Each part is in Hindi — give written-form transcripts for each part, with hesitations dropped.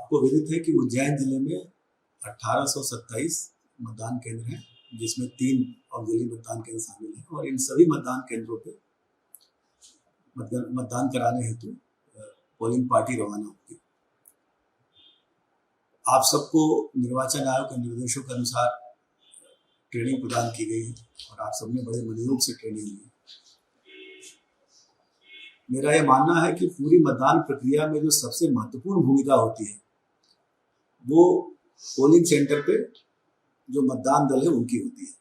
आपको विदित है कि उज्जैन जिले में 1827 मतदान केंद्र हैं, जिसमें 3 औद्योगिक मतदान केंद्र शामिल हैं और इन सभी मतदान केंद्रों पे मतदान कराने हेतु पोलिंग पार्टी रवाना होगी। आप सबको निर्वाचन आयोग के निर्देशों के अनुसार ट्रेनिंग प्रदान की गई है और आप सबने बड़े मनोयोग से ट्रेनिंग ली। मेरा यह मानना है कि पूरी मतदान प्रक्रिया में जो सबसे महत्वपूर्ण भूमिका होती है वो पोलिंग सेंटर पे जो मतदान दल है उनकी होती है।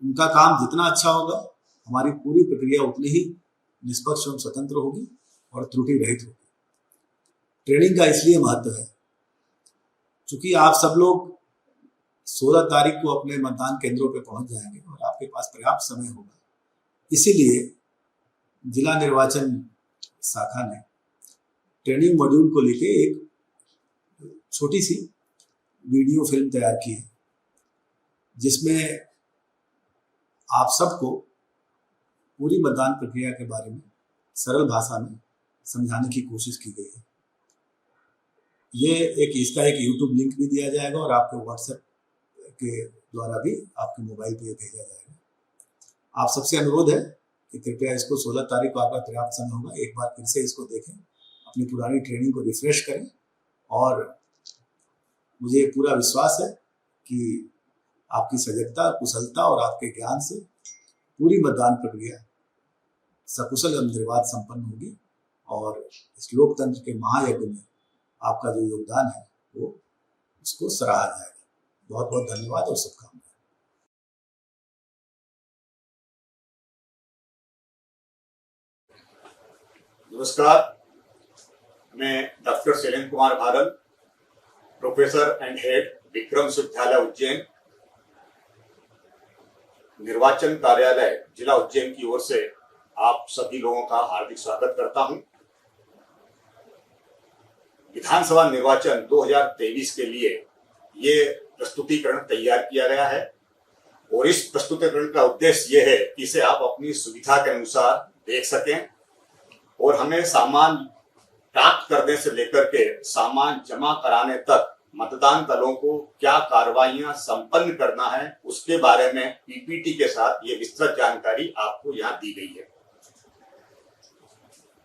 उनका काम जितना अच्छा होगा, हमारी पूरी प्रक्रिया उतनी ही निष्पक्ष एवं स्वतंत्र होगी और त्रुटि रहित होगी। ट्रेनिंग का इसलिए महत्व है क्योंकि आप सब लोग 16 तारीख को अपने मतदान केंद्रों पे पहुंच जाएंगे और आपके पास पर्याप्त समय होगा। इसीलिए जिला निर्वाचन शाखा ने ट्रेनिंग मॉड्यूल को लेके एक छोटी सी वीडियो फिल्म तैयार की है, जिसमें आप सबको पूरी मतदान प्रक्रिया के बारे में सरल भाषा में समझाने की कोशिश की गई है। इसका एक यूट्यूब लिंक भी दिया जाएगा और आपके व्हाट्सएप के द्वारा भी आपके मोबाइल पे भेजा जाएगा। आप सबसे अनुरोध है कि कृपया इसको 16 तारीख को आपका पर्याप्त समय होगा, एक बार फिर से इसको देखें, अपनी पुरानी ट्रेनिंग को रिफ्रेश करें और मुझे पूरा विश्वास है कि आपकी सजगता, कुशलता और आपके ज्ञान से पूरी मतदान प्रक्रिया सकुशल एवं निर्बाध संपन्न होगी और इस लोकतंत्र के महायज्ञ में आपका जो योगदान है वो उसको सराहा जाएगा। बहुत बहुत धन्यवाद और शुभकामनाएं। नमस्कार, मैं doctor Shailendra Kumar Bharal, professor and head Vikram विश्वविद्यालय उज्जैन, निर्वाचन कार्यालय जिला उज्जैन की ओर से आप सभी लोगों का हार्दिक स्वागत करता हूं। विधानसभा निर्वाचन 2023 के लिए ये प्रस्तुतिकरण तैयार किया गया है और इस प्रस्तुतिकरण का उद्देश्य ये है कि इसे आप अपनी सुविधा के अनुसार देख सकें और हमें सामान प्राप्त करने से लेकर के सामान जमा कराने तक मतदान दलों को क्या कार्रवाइयां संपन्न करना है उसके बारे में पीपीटी के साथ ये विस्तृत जानकारी आपको यहाँ दी गई है।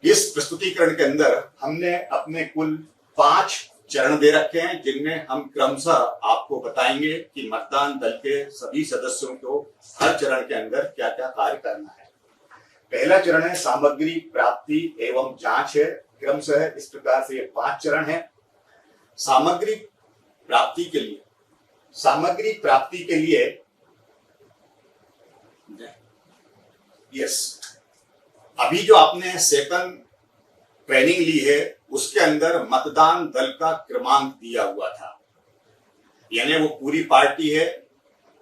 इस प्रस्तुतिकरण के अंदर हमने अपने कुल 5 चरण दे रखे हैं, जिनमें हम क्रमशः आपको बताएंगे कि मतदान दल के सभी सदस्यों को हर चरण के अंदर क्या क्या कार्य करना है। पहला चरण है सामग्री प्राप्ति एवं जांच है। क्रमशः इस प्रकार से ये 5 चरण है। सामग्री प्राप्ति के लिए अभी जो आपने सेकंड ट्रेनिंग ली है उसके अंदर मतदान दल का क्रमांक दिया हुआ था, यानी वो पूरी पार्टी है।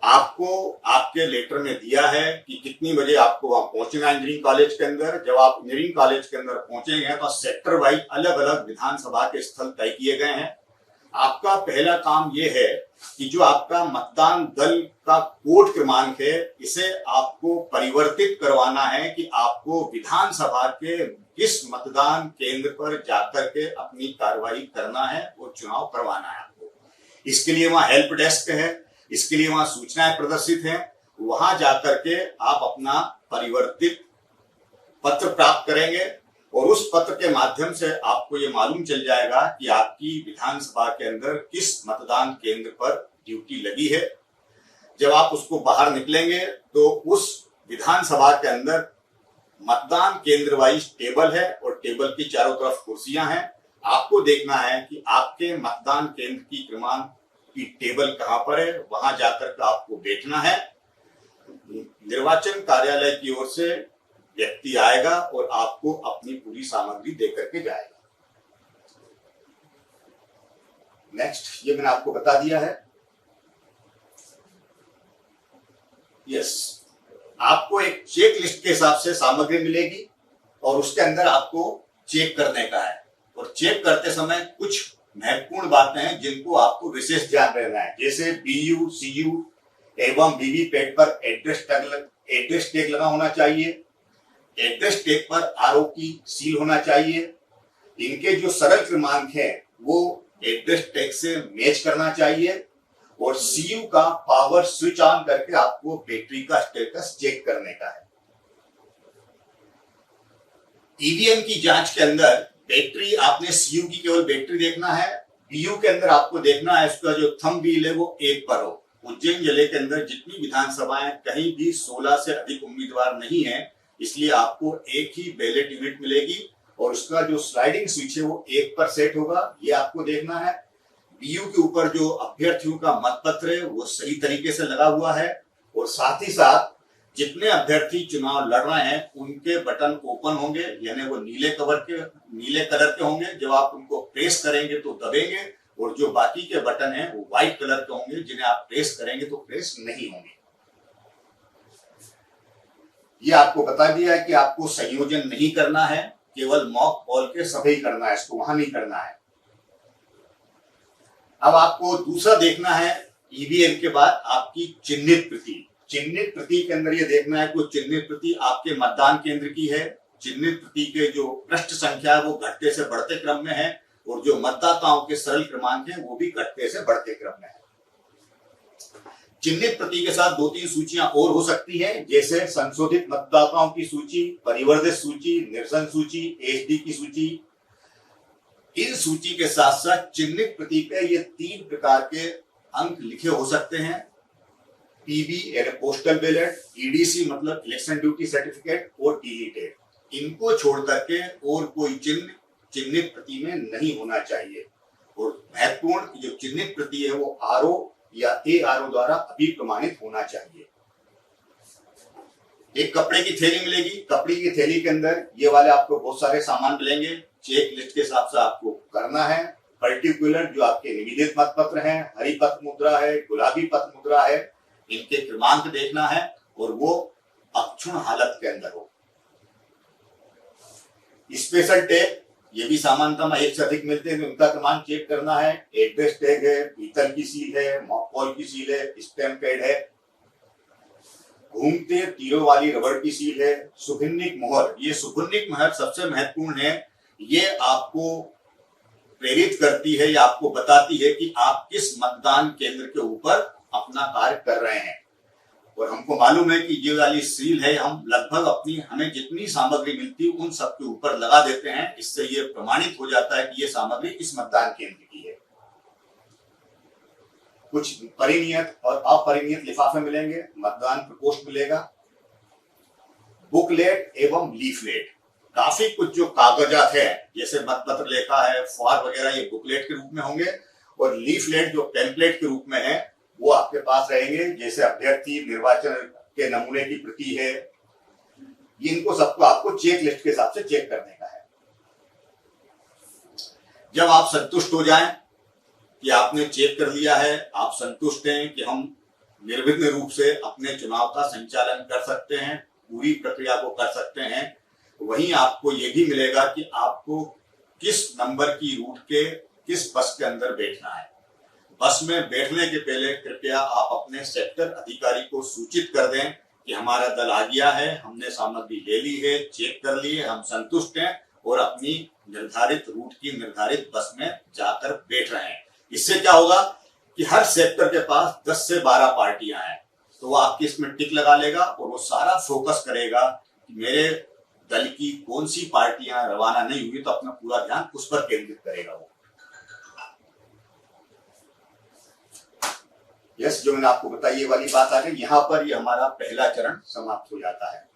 आपको आपके लेटर में दिया है कि कितनी बजे आपको वहां पहुंचना है इंजीनियरिंग कॉलेज के अंदर। जब आप इंजीनियरिंग कॉलेज के अंदर पहुंचेंगे तो सेक्टर वाइज अलग अलग विधानसभा के स्थल तय किए गए हैं। आपका पहला काम यह है कि जो आपका मतदान दल का कोड क्रमांक है इसे आपको परिवर्तित करवाना है कि आपको विधानसभा के किस मतदान केंद्र पर जाकर के अपनी कार्रवाई करना है और चुनाव करवाना है आपको। इसके लिए वहां हेल्प डेस्क है, इसके लिए वहां सूचनाएं प्रदर्शित हैं। वहां जाकर के आप अपना परिवर्तित पत्र प्राप्त करेंगे और उस पत्र के माध्यम से आपको ये मालूम चल जाएगा कि आपकी विधानसभा के अंदर किस मतदान केंद्र पर ड्यूटी लगी है। जब आप उसको बाहर निकलेंगे तो उस विधानसभा के अंदर मतदान केंद्र वाइज टेबल है और टेबल की चारों तरफ कुर्सियां हैं। आपको देखना है कि आपके मतदान केंद्र की क्रमांक की टेबल कहां पर है, वहां जाकर के आपको बैठना है। निर्वाचन कार्यालय की ओर से व्यक्ति आएगा और आपको अपनी पूरी सामग्री देकर के जाएगा। नेक्स्ट, ये मैंने आपको बता दिया है। आपको एक चेक लिस्ट के हिसाब से सामग्री मिलेगी और उसके अंदर आपको चेक करने का है और चेक करते समय कुछ महत्वपूर्ण बातें हैं जिनको आपको विशेष ध्यान देना है, जैसे बीयू, सीयू एवं वीवीपैट पर एड्रेस टैग लगा होना चाहिए। एड्रेस टैग पर आरओ की सील होना चाहिए। इनके जो सरल क्रमांक है वो एड्रेस टैग से मैच करना चाहिए और सीयू का पावर स्विच ऑन करके आपको बैटरी का स्टेटस चेक करने का है। ईवीएम की जांच के अंदर बैटरी, आपने सीयू की केवल बैटरी देखना है, बीयू के अंदर आपको देखना है इसका जो थंब व्हील है वो 1 पर हो। उज्जैन जिले के अंदर जितनी विधानसभाएं कहीं भी 16 से अधिक उम्मीदवार नहीं है, इसलिए आपको एक ही बैलेट यूनिट मिलेगी और उसका जो स्लाइडिंग स्विच है वो 1 पर सेट होगा, ये आपको देखना है। बीयू के ऊपर जो अभ्यर्थियों का मतपत्र है वो सही तरीके से लगा हुआ है और साथ ही साथ जितने अभ्यर्थी चुनाव लड़ रहे हैं उनके बटन ओपन होंगे, यानी वो नीले कलर के होंगे। जब आप उनको प्रेस करेंगे तो दबेंगे और जो बाकी के बटन हैं वो व्हाइट कलर के होंगे, जिन्हें आप प्रेस करेंगे तो प्रेस नहीं होंगे। ये आपको बता दिया है कि आपको संयोजन नहीं करना है, केवल मॉक पोल के सभी करना है, इसको वहां नहीं करना है। अब आपको दूसरा देखना है ईवीएम के बाद आपकी चिन्हित प्रति। चिन्हित प्रति के अंदर ये देखना है कि चिन्हित प्रति आपके मतदान केंद्र की है। चिन्हित प्रति के जो पृष्ठ संख्या है वो घटते से बढ़ते क्रम में है और जो मतदाताओं के सरल क्रमांक हैं वो भी घटते से बढ़ते क्रम में है। चिन्हित प्रति के साथ 2-3 सूचियां और हो सकती है, जैसे संशोधित मतदाताओं की सूची, परिवर्धित सूची, निरसन सूची, एचडी की सूची। इन सूची के साथ साथ चिन्हित प्रति पे ये 3 प्रकार के अंक लिखे हो सकते हैं। पीबी यानी पोस्टल बैलेट, ईडीसी मतलब इलेक्शन ड्यूटी सर्टिफिकेट और डिलीटेड। इनको छोड़ करके और कोई चिन्ह चिन्हित प्रति में नहीं होना चाहिए। और महत्वपूर्ण जो चिन्हित प्रति है वो आरओ या एआरओ द्वारा अभिप्रमाणित होना चाहिए। एक कपड़े की थैली मिलेगी, कपड़े की थैली के अंदर ये वाले आपको बहुत सारे सामान मिलेंगे, चेक लिस्ट के हिसाब से आपको करना है। पर्टिकुलर जो आपके निवेदित मतपत्र हैं, हरी पत्र मुद्रा है, गुलाबी पत्र मुद्रा है, इनके क्रमांक देखना है और वो अक्षुण हालत के अंदर हो। स्पेशल टैग ये भी सामान्यतः 1 से अधिक मिलते हैं, उनका क्रमांक चेक करना है। एड्रेस टैग है, पीतल की सील है, मॉकपॉल की सील है, स्टैम्प पैड है, घूमते तीरों वाली रबड़ की सील है, सुभिन्निक मोहर। ये सुभिन्निक मोहर सबसे महत्वपूर्ण है, ये आपको प्रेरित करती है या आपको बताती है कि आप किस मतदान केंद्र के ऊपर अपना कार्य कर रहे हैं। और हमको मालूम है कि ये वाली सील है हम लगभग हमें जितनी सामग्री मिलती है उन सबके ऊपर लगा देते हैं। इससे ये प्रमाणित हो जाता है कि ये सामग्री इस मतदान केंद्र की है। कुछ परिनियत और अपरिनियत लिफाफे मिलेंगे, मतदान प्रकोष्ठ मिलेगा, बुकलेट एवं लीफलेट। काफी कुछ जो कागजात है जैसे मतपत्र लेखा है, फॉर वगैरह, ये बुकलेट के रूप में होंगे और लीफलेट जो टेम्पलेट के रूप में है वो आपके पास रहेंगे, जैसे अभ्यर्थी निर्वाचन के नमूने की प्रति है। इनको सबको आपको चेक लिस्ट के हिसाब से चेक करने का है। जब आप संतुष्ट हो जाएं कि आपने चेक कर लिया है, आप संतुष्ट हैं कि हम निर्विघ्न रूप से अपने चुनाव का संचालन कर सकते हैं, पूरी प्रक्रिया को कर सकते हैं, वहीं आपको ये भी मिलेगा कि आपको किस नंबर की रूट के किस बस के अंदर बैठना है। बस में बैठने के पहले कृपया आप अपने सेक्टर अधिकारी को सूचित कर दें कि हमारा दल आ गया है, हमने सामग्री ले ली है, चेक कर ली है, हम संतुष्ट हैं और अपनी निर्धारित रूट की निर्धारित बस में जाकर बैठ रहे हैं। इससे क्या होगा कि हर सेक्टर के पास 10 से 12 पार्टियां हैं, तो वो आपकी इसमें टिक लगा लेगा और वो सारा फोकस करेगा कि मेरे दल की कौन सी पार्टियां रवाना नहीं हुई, तो अपना पूरा ध्यान उस पर केंद्रित करेगा वो। यस, जो मैंने आपको बताई ये वाली बात आ गई, यहाँ पर ये हमारा पहला चरण समाप्त हो जाता है।